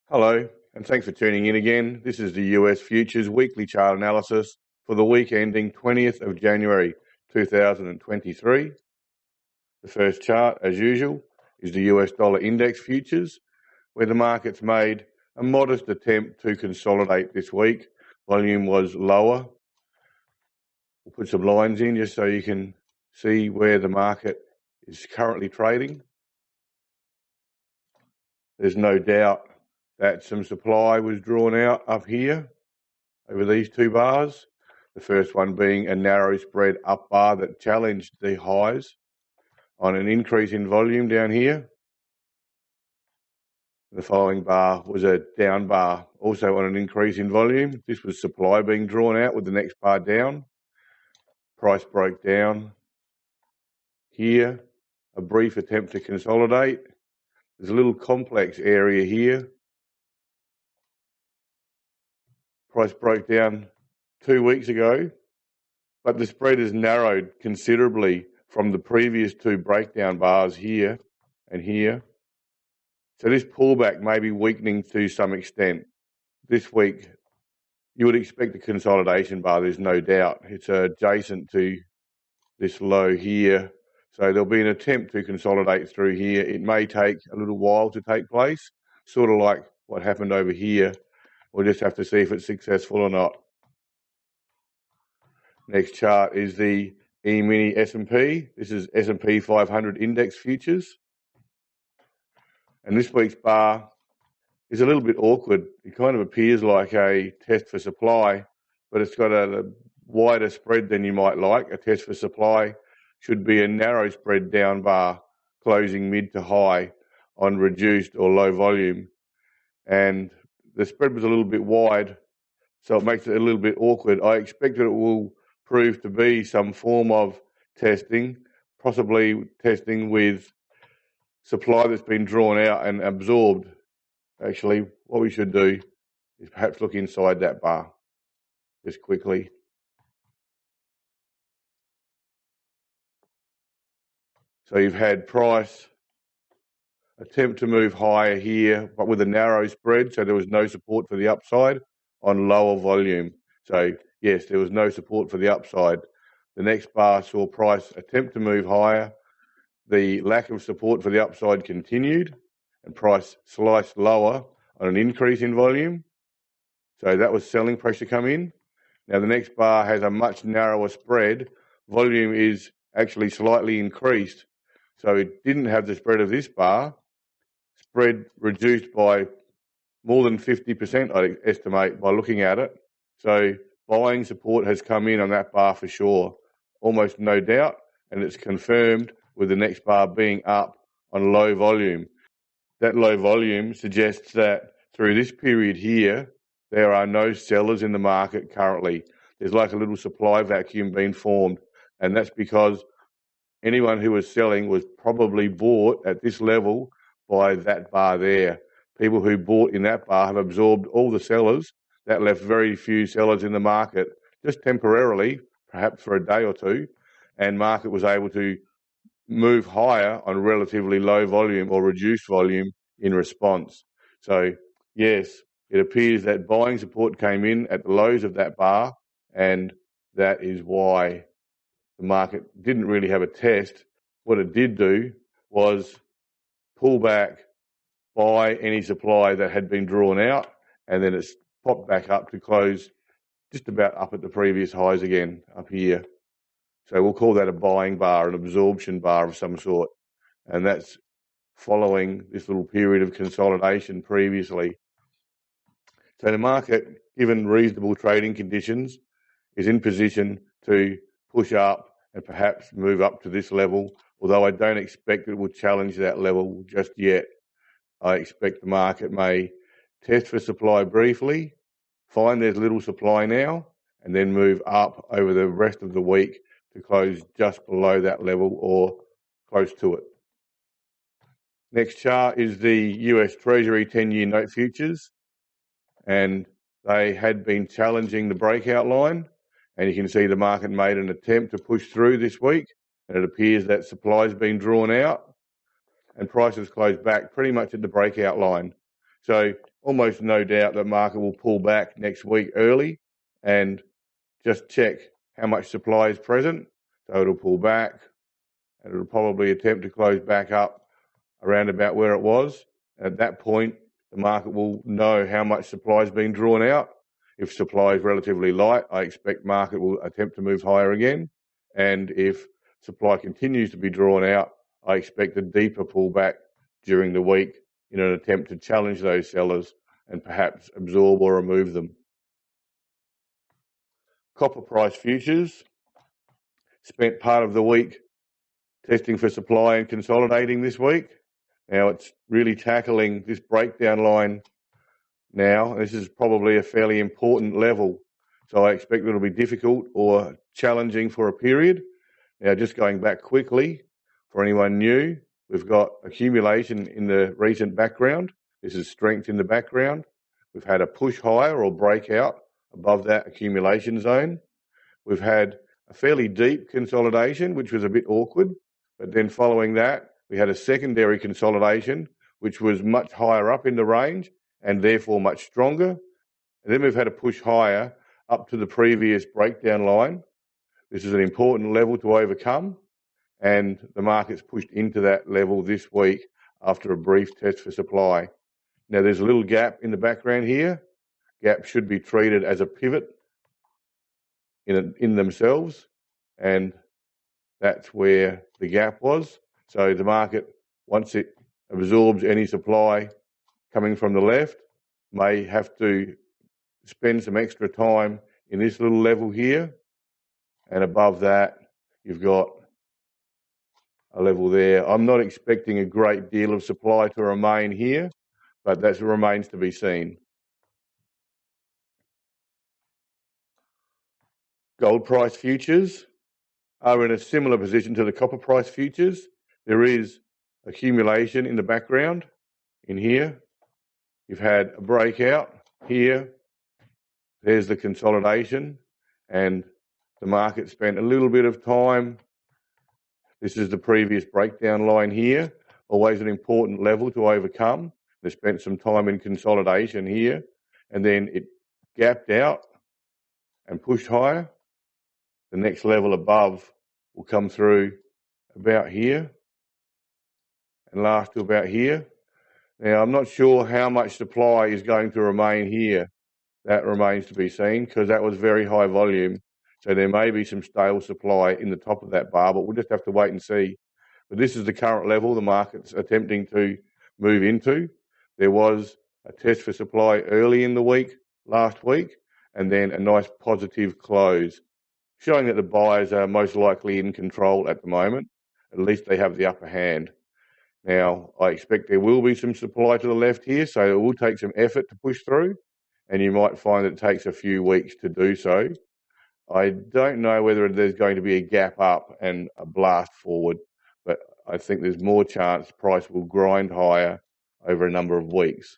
Hello, and thanks for tuning in again. This is the US Futures Weekly Chart Analysis for the week ending 20th of January 2023. The first chart, as usual, is the US dollar index futures, where the market's made a modest attempt to consolidate this week. Volume was lower. We'll put some lines in just so you can see where the market is currently trading. There's no doubt that some supply was drawn out up here over these two bars. The first one being a narrow spread up bar that challenged the highs on an increase in volume down here. The following bar was a down bar, also on an increase in volume. This was supply being drawn out with the next bar down. Price broke down here. A brief attempt to consolidate. There's a little complex area here. Price broke down 2 weeks ago, but the spread has narrowed considerably from the previous two breakdown bars here and here. So this pullback may be weakening to some extent. This week, you would expect a consolidation bar, there's no doubt. It's adjacent to this low here. So there'll be an attempt to consolidate through here. It may take a little while to take place, sort of like what happened over here. We'll just have to see if it's successful or not. Next chart is the E-mini S&P. This is S&P 500 index futures. And this week's bar is a little bit awkward. It kind of appears like a test for supply, but it's got a wider spread than you might like. A test for supply should be a narrow spread down bar closing mid to high on reduced or low volume. And the spread was a little bit wide, so it makes it a little bit awkward. I expect that it will prove to be some form of testing, possibly testing with supply that's been drawn out and absorbed. Actually, what we should do is perhaps look inside that bar just quickly. So you've had price attempt to move higher here, but with a narrow spread, so there was no support for the upside on lower volume. So yes, there was no support for the upside. The next bar saw price attempt to move higher. The lack of support for the upside continued, and price sliced lower on an increase in volume. So that was selling pressure come in. Now the next bar has a much narrower spread. Volume is actually slightly increased. So it didn't have the spread of this bar. Spread reduced by more than 50%, I'd estimate, by looking at it. So buying support has come in on that bar for sure, almost no doubt, and it's confirmed with the next bar being up on low volume. That low volume suggests that through this period here, there are no sellers in the market currently. There's like a little supply vacuum being formed, and that's because anyone who was selling was probably bought at this level by that bar there. People who bought in that bar have absorbed all the sellers. That left very few sellers in the market, just temporarily, perhaps for a day or two, and market was able to move higher on relatively low volume or reduced volume in response. So yes, it appears that buying support came in at the lows of that bar, and that is why the market didn't really have a test. What it did do was pull back, buy any supply that had been drawn out, and then it's popped back up to close just about up at the previous highs again up here. So we'll call that a buying bar, an absorption bar of some sort. And that's following this little period of consolidation previously. So the market, given reasonable trading conditions, is in position to push up and perhaps move up to this level, although I don't expect it will challenge that level just yet. I expect the market may test for supply briefly, find there's little supply now, and then move up over the rest of the week to close just below that level or close to it. Next chart is the US Treasury 10-year note futures, and they had been challenging the breakout line, and you can see the market made an attempt to push through this week, and it appears that supply has been drawn out and prices closed back pretty much at the breakout line. So almost no doubt the market will pull back next week early and just check how much supply is present. So it'll pull back and it'll probably attempt to close back up around about where it was. At that point, the market will know how much supply has been drawn out. If supply is relatively light, I expect market will attempt to move higher again. And if supply continues to be drawn out, I expect a deeper pullback during the week in an attempt to challenge those sellers and perhaps absorb or remove them. Copper price futures spent part of the week testing for supply and consolidating this week. Now it's really tackling this breakdown line now. This is probably a fairly important level, so I expect it'll be difficult or challenging for a period. Now, just going back quickly, for anyone new, we've got accumulation in the recent background. This is strength in the background. We've had a push higher or breakout above that accumulation zone. We've had a fairly deep consolidation, which was a bit awkward, but then following that, we had a secondary consolidation, which was much higher up in the range and therefore much stronger. And then we've had a push higher up to the previous breakdown line. This is an important level to overcome, and the market's pushed into that level this week after a brief test for supply. Now, there's a little gap in the background here. Gap should be treated as a pivot in themselves, and that's where the gap was. So the market, once it absorbs any supply coming from the left, may have to spend some extra time in this little level here, and above that you've got a level there. I'm not expecting a great deal of supply to remain here, but that remains to be seen. Gold price futures are in a similar position to the copper price futures. There is accumulation in the background in here. You've had a breakout here. There's the consolidation, and the market spent a little bit of time. This is the previous breakdown line here, always an important level to overcome. They spent some time in consolidation here, and then it gapped out and pushed higher. The next level above will come through about here and last to about here. Now, I'm not sure how much supply is going to remain here. That remains to be seen, because that was very high volume. So there may be some stale supply in the top of that bar, but we'll just have to wait and see. But this is the current level the market's attempting to move into. There was a test for supply early in the week, last week, and then a nice positive close, showing that the buyers are most likely in control at the moment. At least they have the upper hand. Now, I expect there will be some supply to the left here, so it will take some effort to push through, and you might find that it takes a few weeks to do so. I don't know whether there's going to be a gap up and a blast forward, but I think there's more chance price will grind higher over a number of weeks.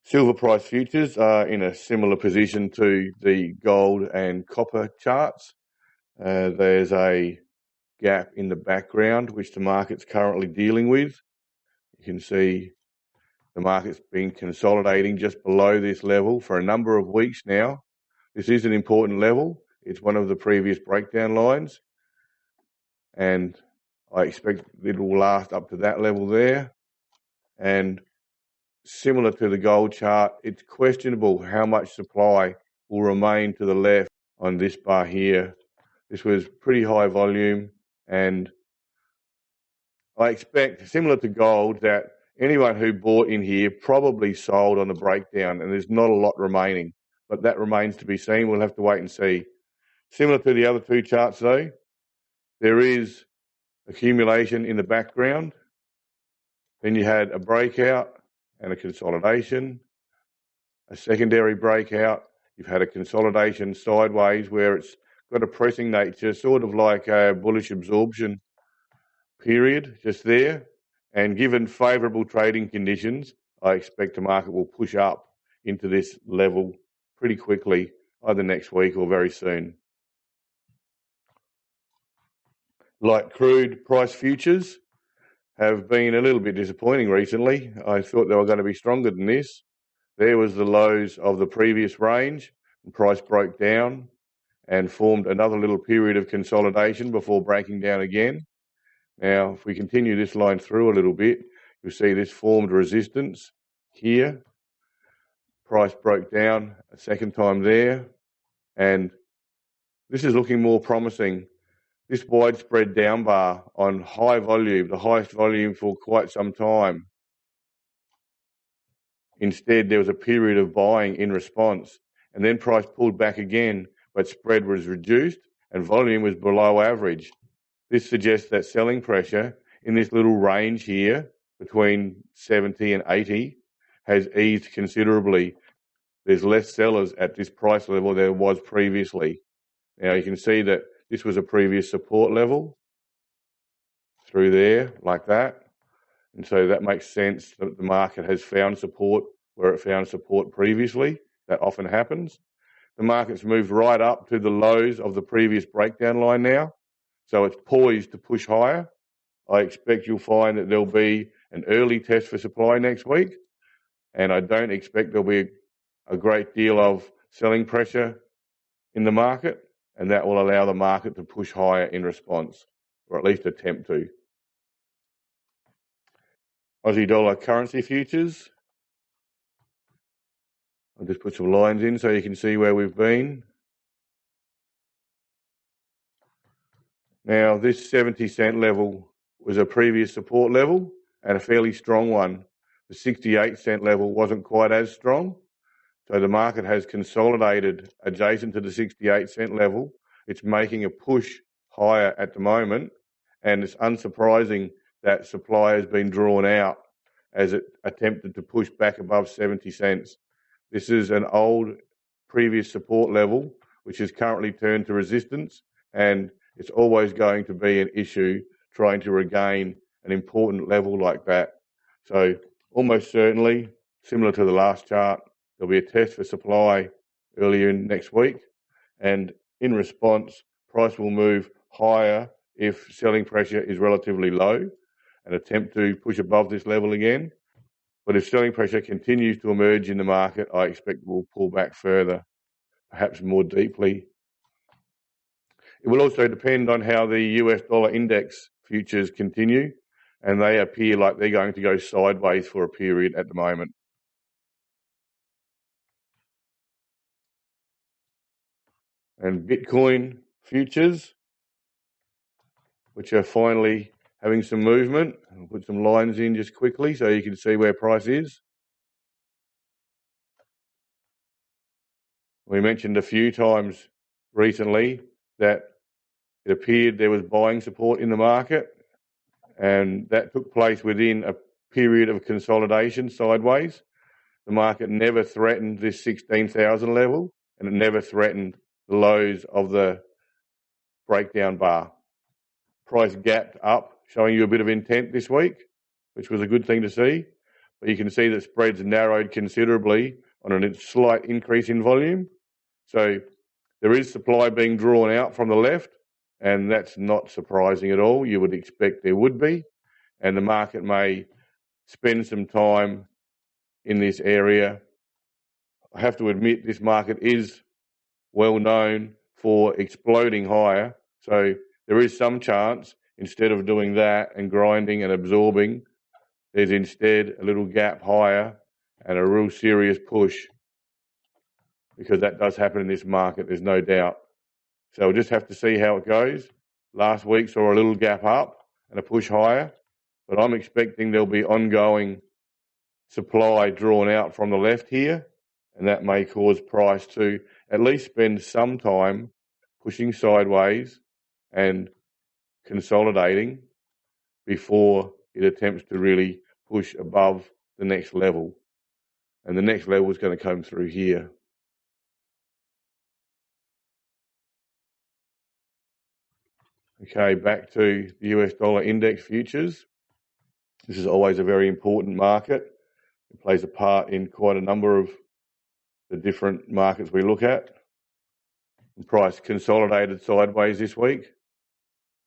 Silver price futures are in a similar position to the gold and copper charts. There's a gap in the background which the market's currently dealing with. You can see the market's been consolidating just below this level for a number of weeks now. This is an important level. It's one of the previous breakdown lines, and I expect it will last up to that level there. And similar to the gold chart, it's questionable how much supply will remain to the left on this bar here. This was pretty high volume, and I expect, similar to gold, that anyone who bought in here probably sold on the breakdown, and there's not a lot remaining, but that remains to be seen. We'll have to wait and see. Similar to the other two charts though, there is accumulation in the background. Then you had a breakout and a consolidation, a secondary breakout. You've had a consolidation sideways where it's got a pressing nature, sort of like a bullish absorption period just there. And given favourable trading conditions, I expect the market will push up into this level pretty quickly, either next week or very soon. Light crude price futures have been a little bit disappointing recently. I thought they were going to be stronger than this. There was the lows of the previous range, and price broke down and formed another little period of consolidation before breaking down again. Now, if we continue this line through a little bit, you'll see this formed resistance here. Price broke down a second time there, and this is looking more promising. This widespread down bar on high volume, the highest volume for quite some time. Instead, there was a period of buying in response, and then price pulled back again, but spread was reduced and volume was below average. This suggests that selling pressure in this little range here between 70 and 80 has eased considerably. There's less sellers at this price level than there was previously. Now you can see that this was a previous support level through there like that. And so that makes sense that the market has found support where it found support previously. That often happens. The market's moved right up to the lows of the previous breakdown line now. So it's poised to push higher. I expect you'll find that there'll be an early test for supply next week. And I don't expect there'll be a great deal of selling pressure in the market. And that will allow the market to push higher in response, or at least attempt to. Aussie dollar currency futures. I'll just put some lines in so you can see where we've been. Now, this 70-cent level was a previous support level and a fairly strong one. The 68-cent level wasn't quite as strong. So the market has consolidated adjacent to the 68-cent level. It's making a push higher at the moment, and it's unsurprising that supply has been drawn out as it attempted to push back above 70 cents. This is an old previous support level, which has currently turned to resistance, and it's always going to be an issue trying to regain an important level like that. So almost certainly, similar to the last chart, there'll be a test for supply earlier in next week, and in response, price will move higher if selling pressure is relatively low and attempt to push above this level again. But if selling pressure continues to emerge in the market, I expect we'll pull back further, perhaps more deeply. It will also depend on how the US dollar index futures continue, and they appear like they're going to go sideways for a period at the moment. And Bitcoin futures, which are finally having some movement. I'll put some lines in just quickly so you can see where price is. We mentioned a few times recently that it appeared there was buying support in the market, and that took place within a period of consolidation sideways. The market never threatened this 16,000 level, and it never threatened the lows of the breakdown bar. Price gapped up, showing you a bit of intent this week, which was a good thing to see. But you can see that spreads narrowed considerably on a slight increase in volume. So there is supply being drawn out from the left, and that's not surprising at all. You would expect there would be, and the market may spend some time in this area. I have to admit this market is well known for exploding higher, so there is some chance, instead of doing that and grinding and absorbing, there's instead a little gap higher and a real serious push, because that does happen in this market, there's no doubt. So we'll just have to see how it goes. Last week saw a little gap up and a push higher, but I'm expecting there'll be ongoing supply drawn out from the left here, and that may cause price to at least spend some time pushing sideways and consolidating before it attempts to really push above the next level. And the next level is going to come through here. Okay, back to the US dollar index futures. This is always a very important market. It plays a part in quite a number of the different markets we look at. The price consolidated sideways this week.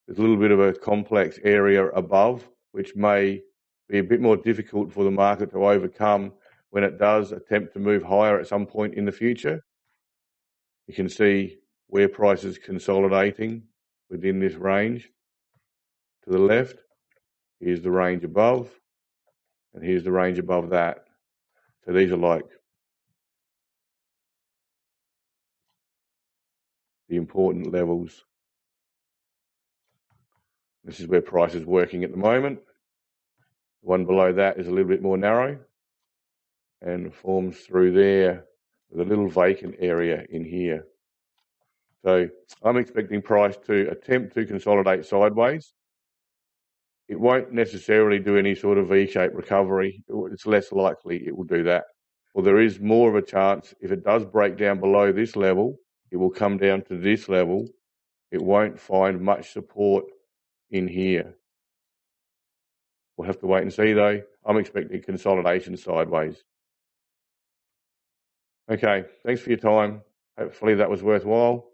There's a little bit of a complex area above which may be a bit more difficult for the market to overcome when it does attempt to move higher at some point in the future. You can see where price is consolidating within this range. To the left, here's the range above, and here's the range above that. So these are like the important levels. This is where price is working at the moment. The one below that is a little bit more narrow and forms through there with a little vacant area in here. So I'm expecting price to attempt to consolidate sideways. It won't necessarily do any sort of V-shaped recovery. It's less likely it will do that. Well, there is more of a chance if it does break down below this level, it will come down to this level. It won't find much support in here. We'll have to wait and see though. I'm expecting consolidation sideways. Okay, thanks for your time. Hopefully that was worthwhile.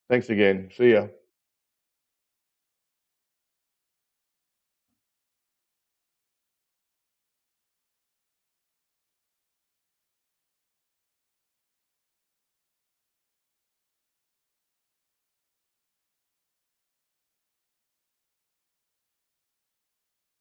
Thanks again. See ya.